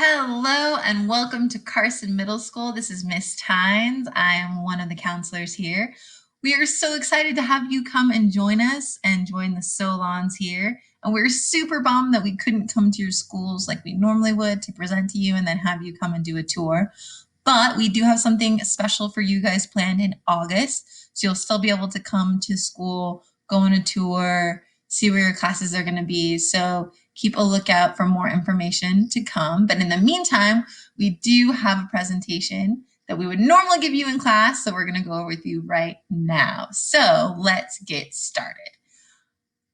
Hello and welcome to Carson Middle School. This is Miss Tynes. I am one of the counselors here. We are so excited to have you come and join us and join the Solons here. And we're super bummed that we couldn't come to your schools like we normally would to present to you and then have you come and do a tour. But we do have something special for you guys planned in August. So you'll still be able to come to school, go on a tour, see where your classes are going to be. So keep a lookout for more information to come. But in the meantime, we do have a presentation that we would normally give you in class. So we're going to go over with you right now. So let's get started.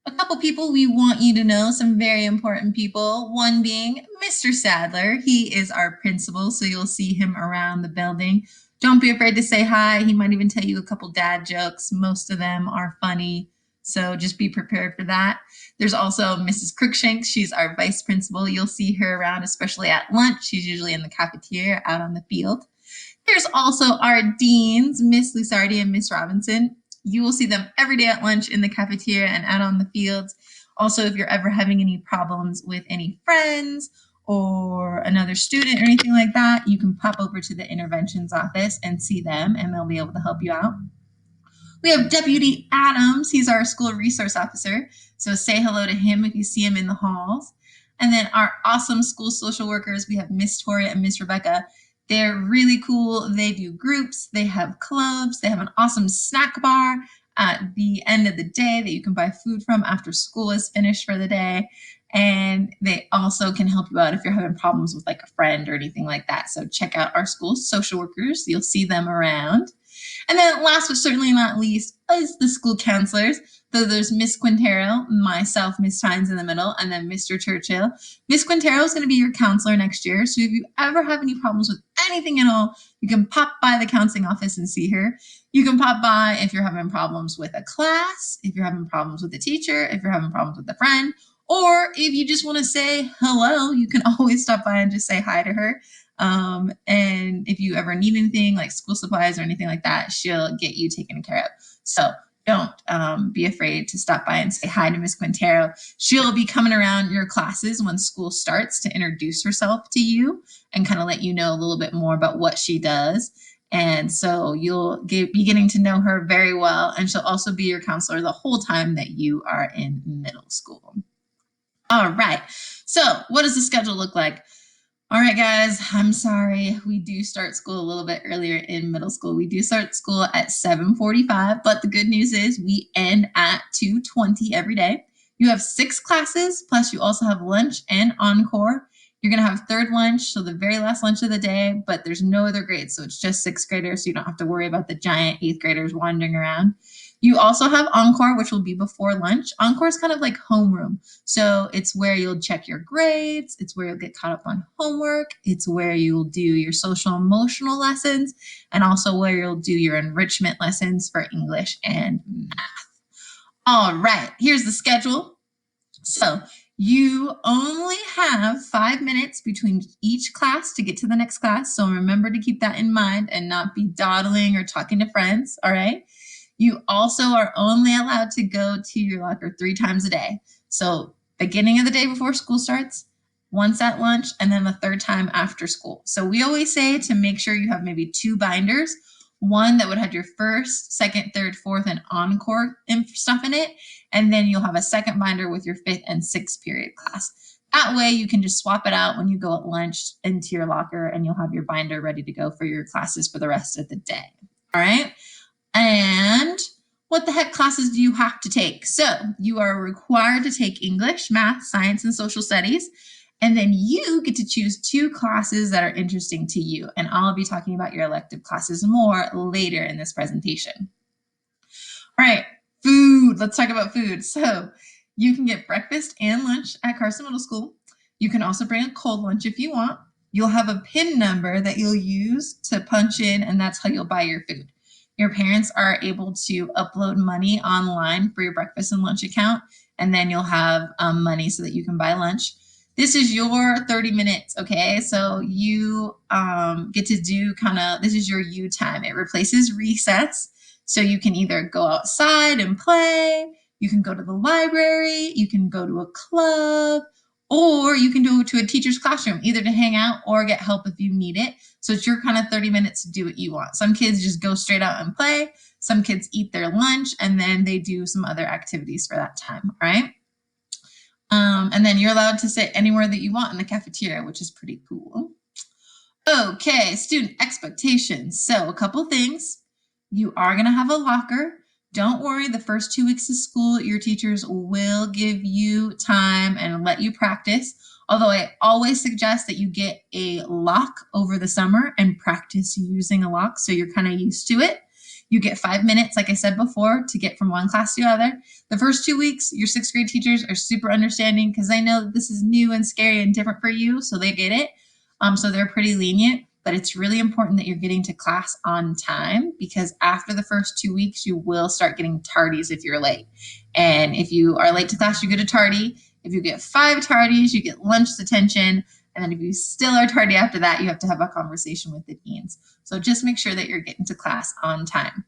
A couple people we want you to know, some very important people. One being Mr. Sadler. He is our principal, so you'll see him around the building. Don't be afraid to say hi. He might even tell you a couple dad jokes. Most of them are funny, so just be prepared for that. There's also Mrs. Crookshanks. She's our vice principal. You'll see her around, especially at lunch. She's usually in the cafeteria out on the field. There's also our deans, Miss Lusardi and Miss Robinson. You will see them every day at lunch in the cafeteria and out on the fields. Also, if you're ever having any problems with any friends or another student or anything like that, you can pop over to the interventions office and see them, and they'll be able to help you out. We have Deputy Adams. He's our school resource officer. So say hello to him if you see him in the halls. And then our awesome school social workers, we have Miss Tori and Miss Rebecca. They're really cool. They do groups, they have clubs, they have an awesome snack bar at the end of the day that you can buy food from after school is finished for the day. And they also can help you out if you're having problems with like a friend or anything like that. So check out our school social workers. You'll see them around. And then last but certainly not least is the school counselors. So there's Miss Quintero, myself, Miss Tynes in the middle, and then Mr. Churchill. Miss Quintero is going to be your counselor next year. So if you ever have any problems with anything at all, you can pop by the counseling office and see her. You can pop by if you're having problems with a class, if you're having problems with a teacher, if you're having problems with a friend, or if you just want to say hello, you can always stop by and just say hi to her. And if you ever need anything like school supplies or anything like that, she'll get you taken care of. So don't be afraid to stop by and say hi to Miss Quintero. She'll be coming around your classes when school starts to introduce herself to you and kind of let you know a little bit more about what she does. And so you'll be getting to know her very well. And she'll also be your counselor the whole time that you are in middle school. All right. So what does the schedule look like? All right, guys, I'm sorry. We do start school a little bit earlier in middle school. We do start school at 7:45, but the good news is we end at 2:20 every day. You have 6 classes, plus you also have lunch and encore. You're going to have third lunch, so the very last lunch of the day, but there's no other grades, so it's just 6th graders, so you don't have to worry about the giant 8th graders wandering around. You also have encore, which will be before lunch. Encore is kind of like homeroom. So it's where you'll check your grades. It's where you'll get caught up on homework. It's where you'll do your social emotional lessons and also where you'll do your enrichment lessons for English and math. All right, here's the schedule. So you only have 5 minutes between each class to get to the next class. So remember to keep that in mind and not be dawdling or talking to friends. All right. You also are only allowed to go to your locker 3 times a day. So beginning of the day before school starts, once at lunch, and then the third time after school. So we always say to make sure you have maybe 2 binders, one that would have your first, second, third, fourth, and encore stuff in it. And then you'll have a second binder with your 5th and 6th period class. That way you can just swap it out when you go at lunch into your locker and you'll have your binder ready to go for your classes for the rest of the day. All right. And what the heck classes do you have to take? So you are required to take English, math, science, and social studies. And then you get to choose 2 classes that are interesting to you. And I'll be talking about your elective classes more later in this presentation. All right, food. Let's talk about food. So you can get breakfast and lunch at Carson Middle School. You can also bring a cold lunch if you want. You'll have a PIN number that you'll use to punch in, and that's how you'll buy your food. Your parents are able to upload money online for your breakfast and lunch account, and then you'll have money so that you can buy lunch. This is your 30 minutes, okay? So you get to do this is your you time. It replaces recess. So you can either go outside and play, you can go to the library, you can go to a club, Or you can do it to a teacher's classroom, either to hang out or get help if you need it. So it's your kind of 30 minutes to do what you want. Some kids just go straight out and play. Some kids eat their lunch and then they do some other activities for that time, all right? And then you're allowed to sit anywhere that you want in the cafeteria, which is pretty cool. Okay, student expectations. So a couple things. You are going to have a locker. Don't worry, the first 2 weeks of school, your teachers will give you time and let you practice. Although I always suggest that you get a lock over the summer and practice using a lock so you're kind of used to it. You get 5 minutes, like I said before, to get from one class to the other. The first 2 weeks, your 6th grade teachers are super understanding because they know that this is new and scary and different for you, so they get it. So they're pretty lenient, but it's really important that you're getting to class on time because after the first 2 weeks, you will start getting tardies if you're late. And if you are late to class, you get a tardy. If you get 5 tardies, you get lunch detention. And then if you still are tardy after that, you have to have a conversation with the deans. So just make sure that you're getting to class on time.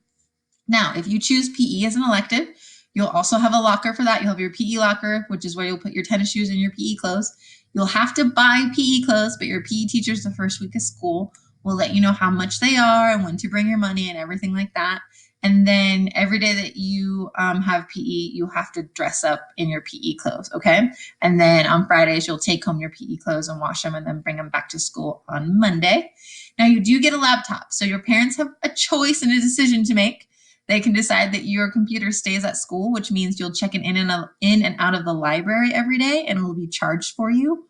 Now, if you choose PE as an elective, you'll also have a locker for that. You'll have your PE locker, which is where you'll put your tennis shoes and your PE clothes. You'll have to buy PE clothes, but your PE teachers the first week of school will let you know how much they are and when to bring your money and everything like that. And then every day that you have PE, you have to dress up in your PE clothes, okay? And then on Fridays, you'll take home your PE clothes and wash them and then bring them back to school on Monday. Now, you do get a laptop, so your parents have a choice and a decision to make. They can decide that your computer stays at school, which means you'll check in and out of the library every day and it will be charged for you.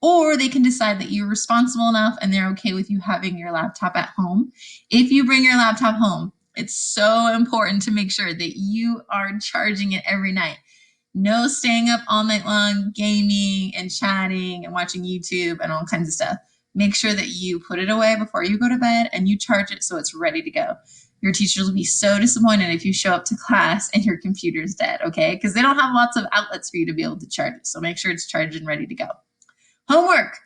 Or they can decide that you're responsible enough and they're okay with you having your laptop at home. If you bring your laptop home, it's so important to make sure that you are charging it every night. No staying up all night long, gaming and chatting and watching YouTube and all kinds of stuff. Make sure that you put it away before you go to bed and you charge it so it's ready to go. Your teachers will be so disappointed if you show up to class and your computer's dead, okay? Because they don't have lots of outlets for you to be able to charge it. So make sure it's charged and ready to go. Homework.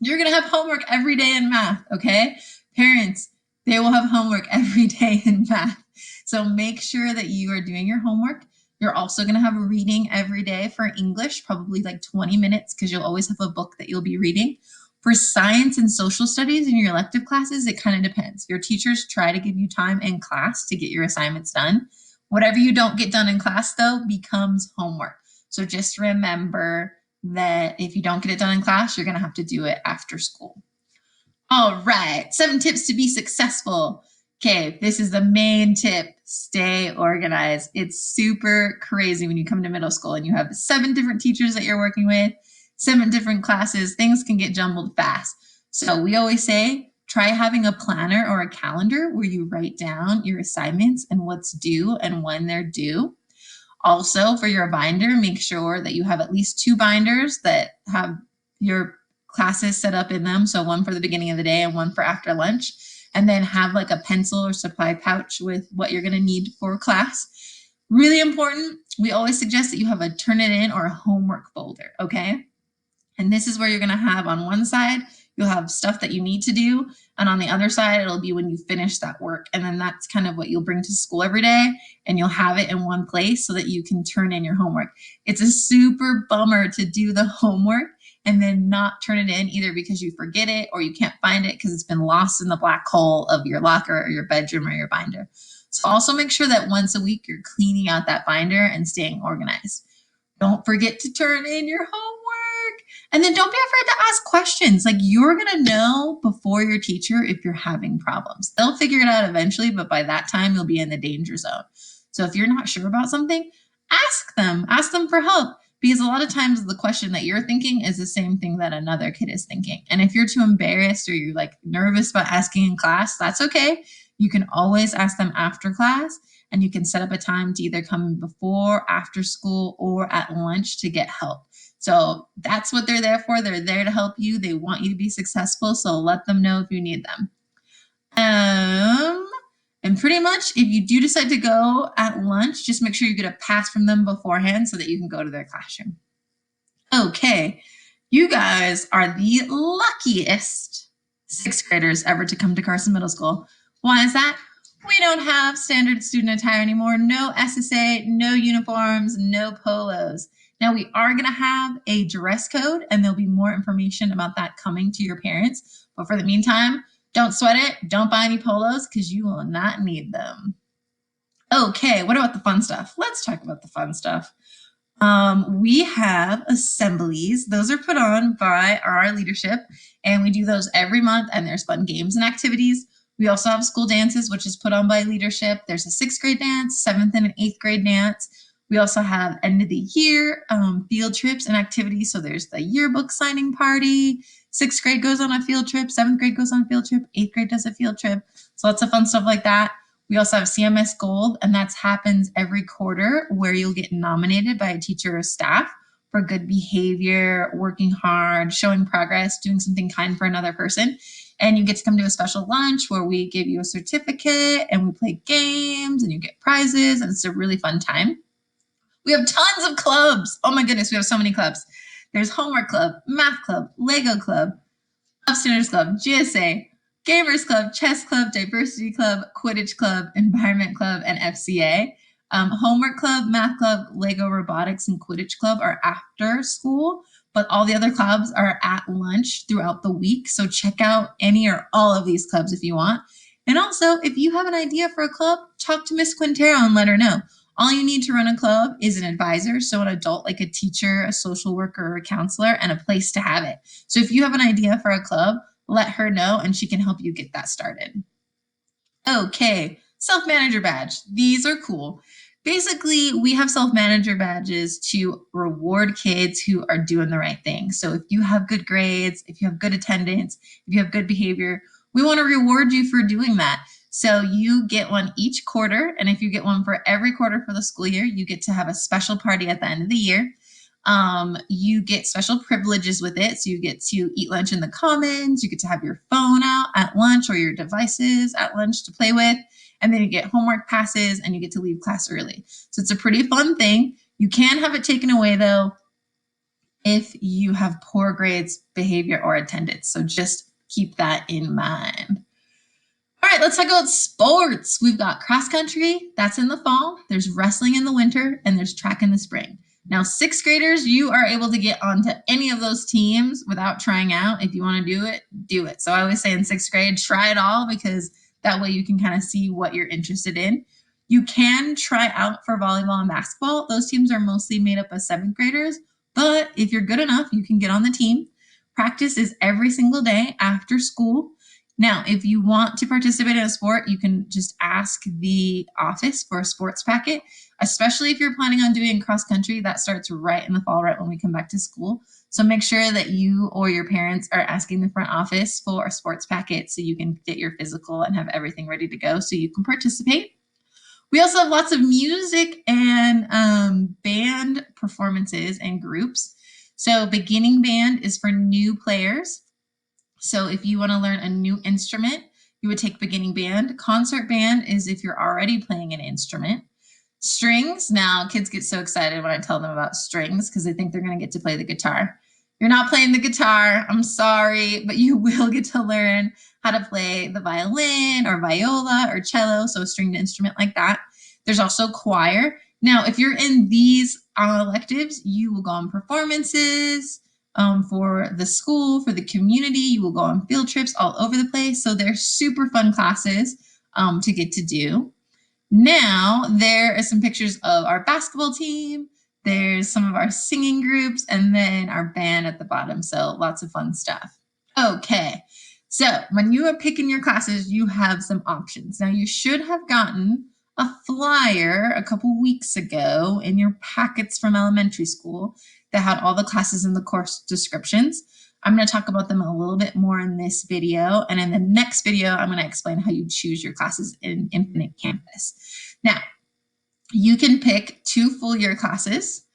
You're going to have homework every day in math, okay? Parents, they will have homework every day in math. So make sure that you are doing your homework. You're also going to have a reading every day for English, probably like 20 minutes because you'll always have a book that you'll be reading. For science and social studies in your elective classes, it kind of depends. Your teachers try to give you time in class to get your assignments done. Whatever you don't get done in class, though, becomes homework. So just remember that if you don't get it done in class, you're going to have to do it after school. All right, 7 tips to be successful. Okay, this is the main tip. Stay organized. It's super crazy when you come to middle school and you have 7 different teachers that you're working with, 7 different classes. Things can get jumbled fast. So we always say, try having a planner or a calendar where you write down your assignments and what's due and when they're due. Also, for your binder, make sure that you have at least 2 binders that have your classes set up in them. So one for the beginning of the day and one for after lunch. And then have like a pencil or supply pouch with what you're going to need for class. Really important, we always suggest that you have a Turnitin or a homework folder, okay? And this is where you're going to have on one side, you'll have stuff that you need to do. And on the other side, it'll be when you finish that work. And then that's kind of what you'll bring to school every day. And you'll have it in one place so that you can turn in your homework. It's a super bummer to do the homework and then not turn it in either because you forget it or you can't find it because it's been lost in the black hole of your locker or your bedroom or your binder. So also make sure that once a week you're cleaning out that binder and staying organized. Don't forget to turn in your homework. And then don't be afraid to ask questions. Like you're going to know before your teacher if you're having problems. They'll figure it out eventually, but by that time you'll be in the danger zone. So if you're not sure about something, ask them for help. Because a lot of times the question that you're thinking is the same thing that another kid is thinking. And if you're too embarrassed or you're like nervous about asking in class, that's okay. You can always ask them after class and you can set up a time to either come before, after school, or at lunch to get help. So that's what they're there for. They're there to help you. They want you to be successful. So let them know if you need them. And pretty much if you do decide to go at lunch, just make sure you get a pass from them beforehand so that you can go to their classroom. Okay, you guys are the luckiest 6th graders ever to come to Carson Middle School. Why is that? We don't have standard student attire anymore. No SSA, no uniforms, no polos. Now, we are going to have a dress code, and there'll be more information about that coming to your parents. But for the meantime, don't sweat it. Don't buy any polos because you will not need them. Okay, what about the fun stuff? Let's talk about the fun stuff. We have assemblies. Those are put on by our leadership, and we do those every month, and there's fun games and activities. We also have school dances, which is put on by leadership. There's a 6th grade dance, 7th and an 8th grade dance. We also have end of the year field trips and activities. So there's the yearbook signing party. 6th grade goes on a field trip. 7th grade goes on a field trip. 8th grade does a field trip. So lots of fun stuff like that. We also have CMS Gold, and that happens every quarter where you'll get nominated by a teacher or staff for good behavior, working hard, showing progress, doing something kind for another person. And you get to come to a special lunch where we give you a certificate and we play games and you get prizes, and it's a really fun time. We have tons of clubs. Oh my goodness, we have so many clubs. There's Homework Club, Math Club, Lego Club, Upstairs Club, GSA, Gamers Club, Chess Club, Diversity Club, Quidditch Club, Environment Club, and FCA. Homework Club, Math Club, Lego Robotics, and Quidditch Club are after school, but all the other clubs are at lunch throughout the week. So check out any or all of these clubs if you want. And also, if you have an idea for a club, talk to Miss Quintero and let her know. All you need to run a club is an advisor, so an adult like a teacher, a social worker, or a counselor, and a place to have it. So if you have an idea for a club, let her know and she can help you get that started. Okay, self-manager badge. These are cool. Basically, we have self-manager badges to reward kids who are doing the right thing. So if you have good grades, if you have good attendance, if you have good behavior, we want to reward you for doing that. So you get one each quarter, and if you get one for every quarter for the school year, you get to have a special party at the end of the year. You get special privileges with it. So you get to eat lunch in the commons, you get to have your phone out at lunch or your devices at lunch to play with, and then you get homework passes and you get to leave class early. So it's a pretty fun thing. You can have it taken away though if you have poor grades, behavior, or attendance. So just keep that in mind. All right, let's talk about sports. We've got cross country, that's in the fall. There's wrestling in the winter, and there's track in the spring. Now, 6th graders, you are able to get onto any of those teams without trying out. If you want to do it, do it. So I always say in 6th grade, try it all, because that way you can kind of see what you're interested in. You can try out for volleyball and basketball. Those teams are mostly made up of 7th graders, but if you're good enough, you can get on the team. Practice is every single day after school. Now, if you want to participate in a sport, you can just ask the office for a sports packet, especially if you're planning on doing cross country. That starts right in the fall, right when we come back to school. So make sure that you or your parents are asking the front office for a sports packet so you can get your physical and have everything ready to go so you can participate. We also have lots of music and band performances and groups. So beginning band is for new players. So if you want to learn a new instrument, you would take beginning band. Concert band is if you're already playing an instrument. Strings, now kids get so excited when I tell them about strings because they think they're going to get to play the guitar. You're not playing the guitar, I'm sorry, but you will get to learn how to play the violin or viola or cello, so a stringed instrument like that. There's also choir. Now, if you're in these electives, you will go on performances, for the school, for the community. You will go on field trips all over the place. So they're super fun classes to get to do. Now, there are some pictures of our basketball team. There's some of our singing groups, and then our band at the bottom. So lots of fun stuff. Okay, so when you are picking your classes, you have some options. Now, you should have gotten a flyer a couple weeks ago in your packets from elementary school that had all the classes and the course descriptions. I'm going to talk about them a little bit more in this video. And in the next video, I'm going to explain how you choose your classes in Infinite Campus. Now, you can pick 2 full year classes,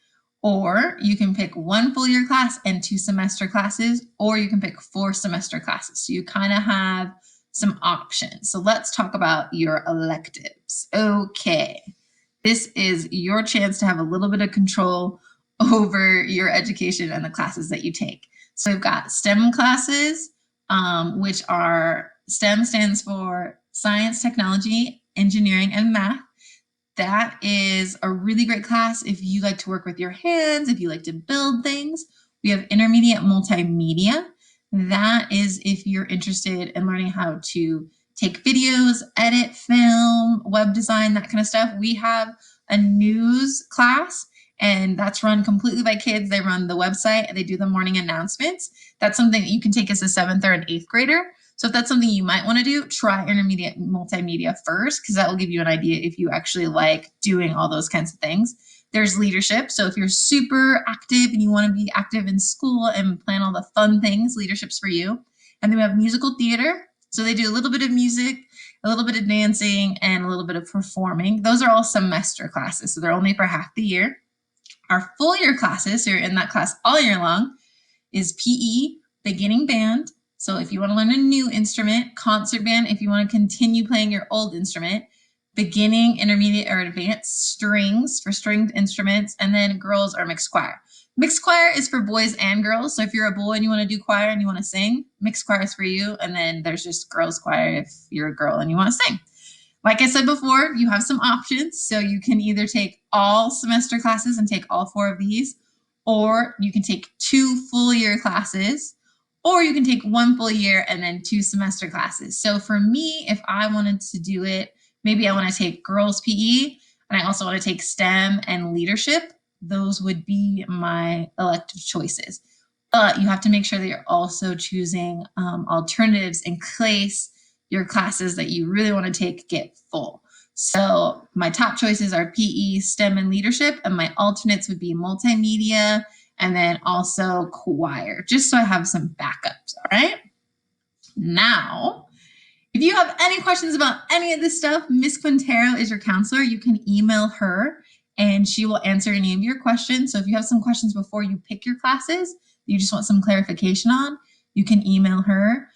or you can pick 1 full year class and 2 semester classes, or you can pick 4 semester classes. So you kind of have some options. So let's talk about your electives. Okay, this is your chance to have a little bit of control over your education and the classes that you take. So we've got STEM classes, which are STEM stands for science, technology, engineering, and math. That is a really great class if you like to work with your hands, if you like to build things. We have intermediate multimedia. That is if you're interested in learning how to take videos, edit, film, web design, that kind of stuff. We have a news class, and that's run completely by kids. They run the website and they do the morning announcements. That's something that you can take as a 7th or an 8th grader. So if that's something you might want to do, try intermediate multimedia first, because that will give you an idea if you actually like doing all those kinds of things. There's leadership. So if you're super active and you want to be active in school and plan all the fun things, leadership's for you. And then we have musical theater. So they do a little bit of music, a little bit of dancing, and a little bit of performing. Those are all semester classes, so they're only for half the year. Our full year classes, so you're in that class all year long, is PE, beginning band. So if you want to learn a new instrument, concert band, if you want to continue playing your old instrument, beginning, intermediate, or advanced strings for stringed instruments, and then girls or mixed choir. Mixed choir is for boys and girls. So if you're a boy and you want to do choir and you want to sing, mixed choir is for you. And then there's just girls choir if you're a girl and you want to sing. Like I said before, you have some options. So you can either take all semester classes and take all 4 of these, or you can take 2 full year classes, or you can take 1 full year and then 2 semester classes. So for me, if I wanted to do it, maybe I want to take girls PE and I also want to take STEM and leadership. Those would be my elective choices. But you have to make sure that you're also choosing alternatives in case your classes that you really want to take get full. So my top choices are PE, STEM, and leadership, and my alternates would be multimedia and then also choir, just so I have some backups. All right. Now, if you have any questions about any of this stuff, Miss Quintero is your counselor. You can email her and she will answer any of your questions. So if you have some questions before you pick your classes, you just want some clarification on, you can email her.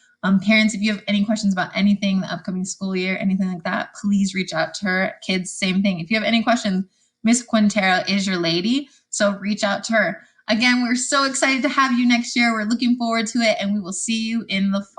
Parents, if you have any questions about anything, the upcoming school year, anything like that, please reach out to her. Kids, same thing. If you have any questions, Miss Quintero is your lady. So reach out to her. Again, we're so excited to have you next year. We're looking forward to it, and we will see you in the fall.